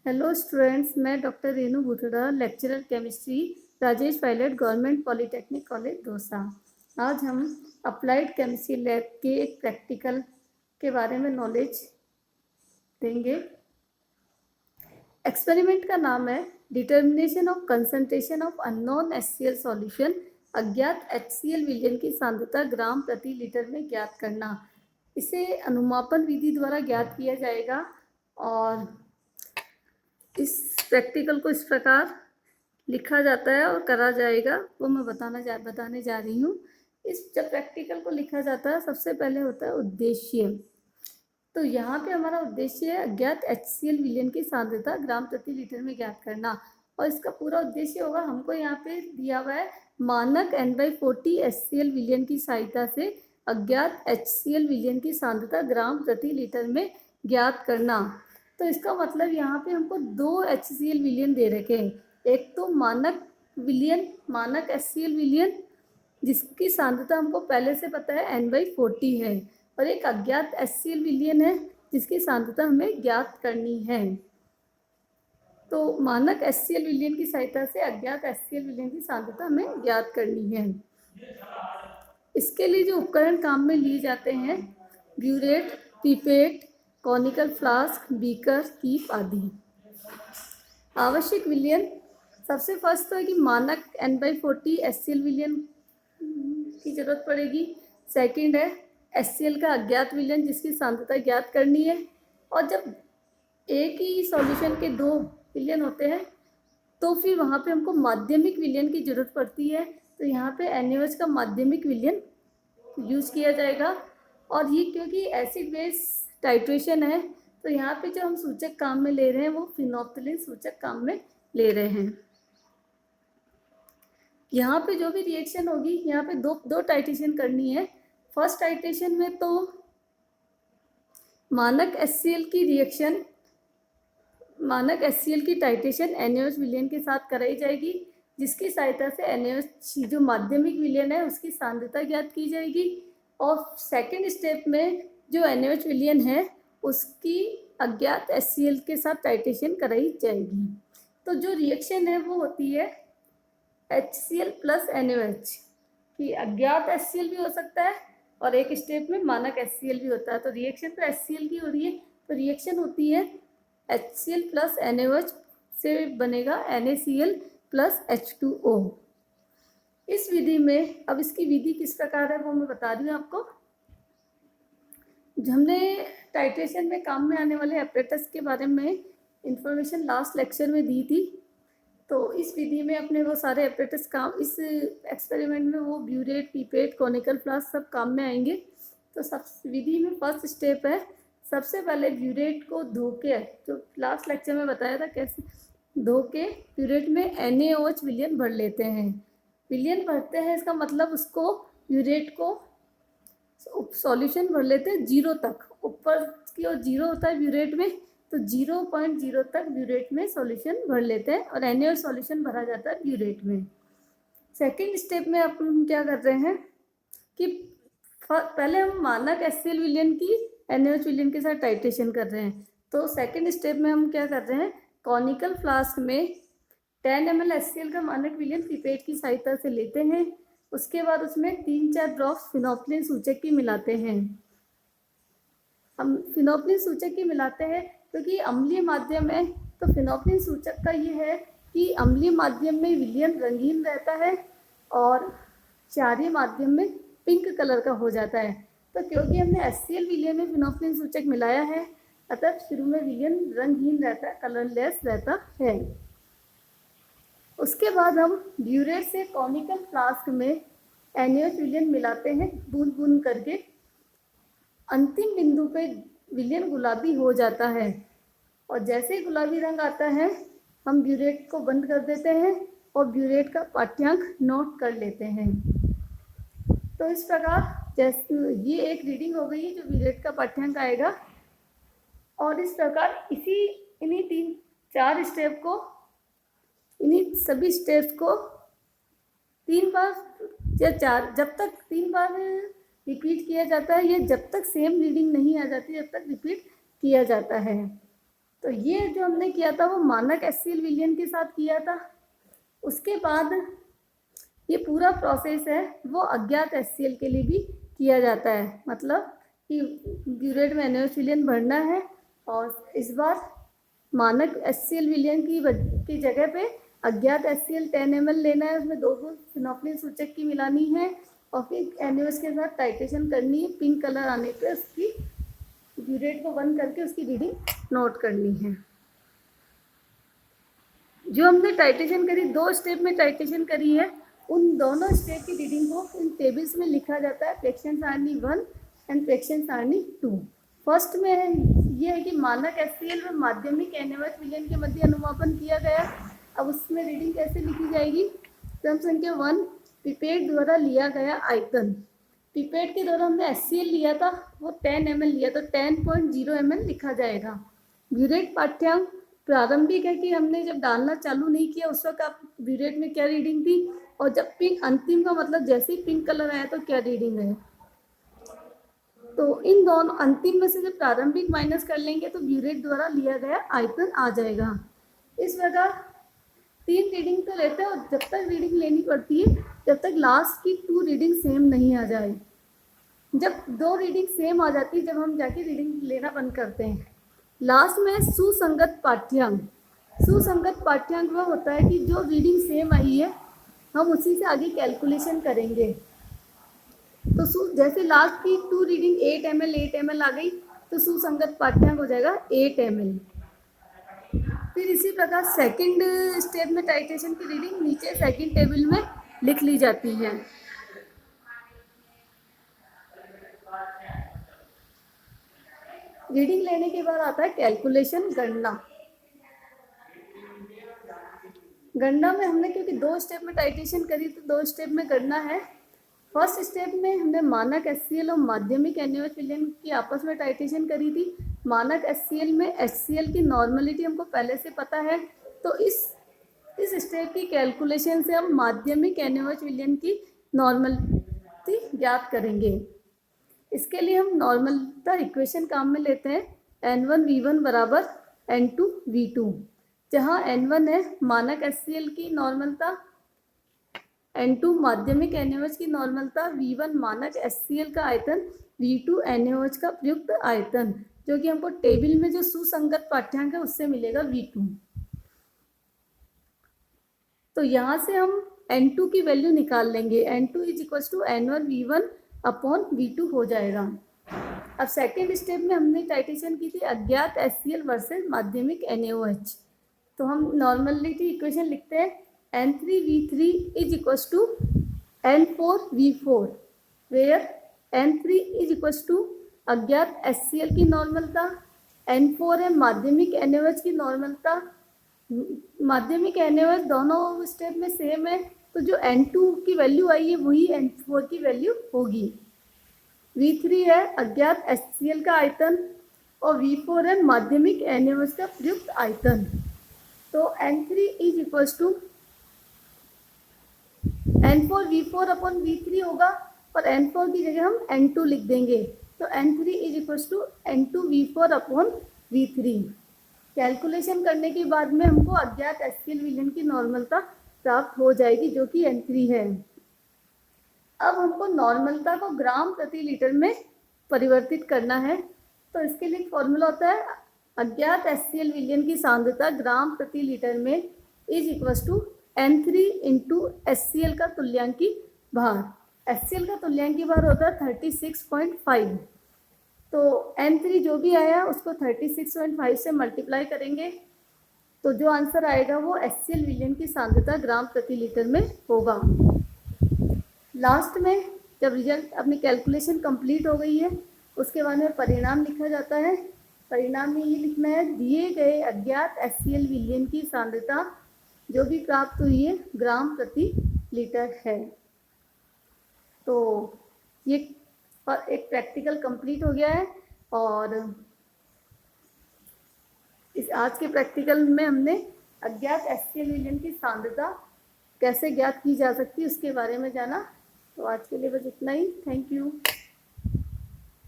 Hello students, मैं doctor Renu Bhutada, lecturer chemistry, Rajesh Pilot, government polytechnic college Dausa. आज हम अप्लाइड केमिस्ट्री लैब के एक प्रैक्टिकल के बारे में नॉलेज देंगे। एक्सपेरिमेंट का नाम है determination of concentration of unknown HCl solution. अज्ञात HCl विलयन की सांद्रता ग्राम प्रति लीटर में ज्ञात करना। इसे अनुमापन विधि द्वारा ज्ञात किया जाएगा और इस प्रैक्टिकल को इस प्रकार लिखा जाता है और करा जाएगा, वो मैं बताने जा रही हूँ। जब प्रैक्टिकल को लिखा जाता है, सबसे पहले होता है उद्देश्य। तो यहाँ पे हमारा उद्देश्य है अज्ञात HCl विलयन की सांद्रता ग्राम प्रति लीटर में ज्ञात करना। और इसका पूरा उद्देश्य होगा, हमको यहाँ पे दिया हुआ है मानक N/40 HCl विलयन की सहायता से अज्ञात HCl विलयन की सांद्रता ग्राम प्रति लीटर में ज्ञात करना। तो इसका मतलब यहाँ पे हमको 2 HCl विलयन दे रखे हैं। एक तो मानक HCl विलयन जिसकी सांद्रता हमको पहले से पता है N/40 है, और एक अज्ञात HCl विलयन है जिसकी सांद्रता हमें ज्ञात करनी है। तो मानक HCl विलयन की सहायता से अज्ञात HCl विलयन की सांद्रता हमें ज्ञात करनी है। इसके लिए जो उपकरण काम में लिए जाते हैं, burette, pipette, conical flask, beaker, keep आदि। आवश्यक विलयन, सबसे फर्स्ट तो है कि मानक N/40 HCl विलयन की जरूरत पड़ेगी। सेकंड है HCl का अज्ञात विलयन जिसकी सांद्रता ज्ञात करनी है। और जब एक ही सॉल्यूशन के 2 विलयन होते हैं तो फिर वहाँ पे हमको माध्यमिक विलयन की जरूरत पड़ती है। तो यहाँ पे NaOH का माध्यमिक विलयन यूज किया जाएगा। और ये क्योंकि एसिड बेस टाइट्रेशन है, तो यहाँ पे जो हम सूचक काम में ले रहे हैं वो फिनोप्थिलिन सूचक काम में ले रहे हैं। यहाँ पे जो भी रिएक्शन होगी, यहाँ पे दो टाइट्रेशन करनी है। फर्स्ट टाइट्रेशन में तो मानक HCl की टाइट्रेशन NaOH विलयन के साथ कराई जाएगी, जिसकी सहायता से NaOH जो माध्यमिक विलयन है उसकी सांद्रता ज्ञात की जाएगी। और सेकेंड स्टेप में जो NaOH विलयन है उसकी अज्ञात HCl के साथ टाइट्रेशन कराई जाएगी। तो जो रिएक्शन है वो होती है HCl प्लस NaOH की। अज्ञात HCl भी हो सकता है और एक स्टेप में मानक HCl भी होता है। तो रिएक्शन तो HCl की हो रही है, तो रिएक्शन होती है HCl प्लस NaOH से बनेगा NaCl प्लस H2O। इस विधि में, अब इसकी विधि किस प्रकार है वो मैं बता रही हूँ आपको। हमने टाइट्रेशन में काम में आने वाले एपरेटस के बारे में इंफॉर्मेशन लास्ट लेक्चर में दी थी। तो इस विधि में अपने वो सारे एपरेटस काम, इस एक्सपेरिमेंट में वो ब्यूरेट, पिपेट, कॉनिकल फ्लास्क सब काम में आएंगे। तो सब विधि में फर्स्ट स्टेप है, सबसे पहले ब्यूरेट को धो के, जो लास्ट लेक्चर में बताया था कैसे धो के ब्यूरेट में NaOH विलयन भर लेते हैं। विलयन भरते हैं इसका मतलब उसको ब्यूरेट को सॉल्यूशन भर लेते हैं 0 तक। ऊपर की ओर 0 होता है ब्यूरेट में, तो 0.0 तक ब्यूरेट में सॉल्यूशन भर लेते हैं और NaOH सॉल्यूशन भरा जाता है ब्यूरेट में। सेकेंड स्टेप में अपन क्या कर रहे हैं कि पहले हम मानक HCl विलयन की NaOH विलयन के साथ टाइट्रेशन कर रहे हैं। तो सेकेंड स्टेप में हम क्या कर रहे हैं, कॉनिकल फ्लास्क में 10 ml HCl का मानक विलयन पिपेट की सहायता से लेते हैं। उसके बाद उसमें 3-4 ड्रॉप्स फिनोप्थिलिन सूचक की मिलाते हैं। हम फिनोप्थिलिन सूचक की मिलाते हैं क्योंकि अम्लीय माध्यम है। तो फिनोप्थिलिन सूचक का ये है कि अम्लीय माध्यम में विलयन रंगीन रहता है और क्षारीय माध्यम में पिंक कलर का हो जाता है। तो क्योंकि हमने HCl विलयन में फिनोप्थिलिन सूचक मिलाया है, अतः शुरू में विलयन रंगहीन रहता है, कलरलेस रहता है। उसके बाद हम ब्यूरेट से कॉनिकल फ्लास्क में NaOH विलयन मिलाते हैं बूंद बूंद करके। अंतिम बिंदु पे विलयन गुलाबी हो जाता है और जैसे ही गुलाबी रंग आता है हम ब्यूरेट को बंद कर देते हैं और ब्यूरेट का पाठ्यांक नोट कर लेते हैं। तो इस प्रकार जैसे ये एक रीडिंग हो गई जो ब्यूरेट का पाठ्यांक आएगा। और इस प्रकार इन्हीं 3-4 स्टेप को, इन्हीं सभी स्टेप्स को 3 बार या 4, जब तक 3 बार रिपीट किया जाता है, ये जब तक सेम रीडिंग नहीं आ जाती जब तक रिपीट किया जाता है। तो ये जो हमने किया था वो मानक HCl विलयन के साथ किया था। उसके बाद ये पूरा प्रोसेस है वो अज्ञात HCl के लिए भी किया जाता है, मतलब कि ब्यूरेट में NaOH विलयन भरना है और इस बार मानक HCl विलयन की जगह पे अज्ञात HCl 10 ml लेना है, उसमें 2 फिनोल्फिन सूचक की मिलानी है और फिर NaOH के साथ टाइट्रेशन करनी है। पिंक कलर आने पे उसकी ब्यूरेट को बंद करके उसकी रीडिंग नोट करनी है। जो हमने टाइट्रेशन करी, 2 स्टेप में टाइट्रेशन करी है, उन दोनों स्टेप की रीडिंग को इन टेबल्स में लिखा जाता है, फ्रैक्शन सारणी 1 एंड फ्रैक्शन सारणी 2। फर्स्ट में ये है कि मानक HCl में माध्यमिक NaOH विलयन के मध्य अनुमापन किया गया। अब उसमें रीडिंग कैसे लिखी जाएगी? क्रम संख्या 1 पिपेट द्वारा लिया गया आयतन। पिपेट के द्वारा हमने HCl लिया था, वो 10 ml लिया, तो 10.0 ml लिखा जाएगा। ब्यूरेट पाठ्यांक प्रारंभिक है कि हमने जब डालना चालू नहीं किया उस वक्त आप ब्यूरेट में क्या रीडिंग थी, और जब पिंक अंतिम का मतलब जैसे ही पिंक कलर आया तो क्या रीडिंग है। तो इन दोनों अंतिम में से जब प्रारंभिक माइनस कर लेंगे तो ब्यूरेट द्वारा लिया गया आयतन आ जाएगा। इस प्रकार 3 रीडिंग तो लेते हैं और जब तक रीडिंग लेनी पड़ती है जब तक लास्ट की 2 रीडिंग सेम नहीं आ जाए। जब 2 रीडिंग सेम आ जाती है जब हम जाके रीडिंग लेना बंद करते हैं। लास्ट में सुसंगत पाठ्यांक। सुसंगत पाठ्यांक वह होता है कि जो रीडिंग सेम आई है हम उसी से आगे कैलकुलेशन करेंगे। तो जैसे लास्ट की 2 रीडिंग 8 ml आ गई तो सुसंगत पाठ्यांक हो जाएगा 8 ml। फिर इसी प्रकार सेकंड स्टेप में टाइट्रेशन की रीडिंग नीचे सेकंड टेबल में लिख ली जाती है। रीडिंग लेने के बाद आता है कैलकुलेशन, गणना। गणना में हमने क्योंकि 2 स्टेप में टाइट्रेशन करी तो 2 स्टेप में गणना है। फर्स्ट स्टेप में हमने मानक HCl और माध्यमिक NaOH विलयन की आपस में टाइट्रेशन करी थी। मानक HCl में HCl की नॉर्मलिटी हमको पहले से पता है, तो इस स्टेप की कैलकुलेशन से हम माध्यमिक NaOH विलयन की नॉर्मलिटी ज्ञात करेंगे। इसके लिए हम नॉर्मलता इक्वेशन काम में लेते हैं, N1V1 बराबर N2V2, जहाँ N1 है मानक HCl की नॉर्मलता, N2 माध्यमिक NaOH की नॉर्मलता, V1 मानक HCl का आयतन, V2 NaOH का प्रयुक्त आयतन, जो कि हमको टेबल में जो सुसंगत पाठ्यांक है उससे मिलेगा V2। तो यहाँ से हम N2 की वैल्यू निकाल लेंगे, N2 = N1V1 अपॉन V2 हो जाएगा। अब सेकेंड स्टेप में हमने टाइट्रेशन की थी अज्ञात HCl वर्सेस माध्यमिक NaOH, तो हम नॉर्मलिटी इक्वेशन लिखते हैं N3V3 = N4V4, वेयर N3 अज्ञात HCl की नॉर्मलता, N4 है माध्यमिक NaOH की नॉर्मलता। माध्यमिक NaOH दोनों स्टेप में सेम है, तो जो N2 की वैल्यू आई है वही N4 की वैल्यू होगी। V3 है अज्ञात HCl का आयतन और V4 है माध्यमिक NaOH का प्रयुक्त आयतन। तो N3 = N4V4 अपॉन V3 होगा और N4 की जगह हम N2 लिख देंगे, तो N3 = N2V4 upon V3। Calculation करने के बाद में हमको अज्ञात HCl विलयन की नॉर्मलता प्राप्त हो जाएगी जो कि N3 है। अब हमको नॉर्मलता को ग्राम प्रति लीटर में परिवर्तित करना है, तो इसके लिए फॉर्मूला होता है अज्ञात HCl विलयन की सांद्रता ग्राम प्रति लीटर में = N3 × HCl का तुल्यांकी भार। HCl का तुल्यांकी भार होता है 36.5, तो N3 जो भी आया उसको 36.5 से मल्टीप्लाई करेंगे, तो जो आंसर आएगा वो HCl विलयन की सांद्रता ग्राम प्रति लीटर में होगा। लास्ट में जब रिजल्ट अपनी कैलकुलेशन कंप्लीट हो गई है उसके बाद में परिणाम लिखा जाता है। परिणाम में ये लिखना है दिए गए अज्ञात HCl विलयन की सांद्रता जो भी प्राप्त हुई है ग्राम प्रति लीटर है। तो ये एक प्रैक्टिकल कंप्लीट हो गया है और इस आज के प्रैक्टिकल में हमने अज्ञात HCl विलयन की सांद्रता कैसे ज्ञात की जा सकती है उसके बारे में जाना। तो आज के लिए बस इतना ही। Thank you.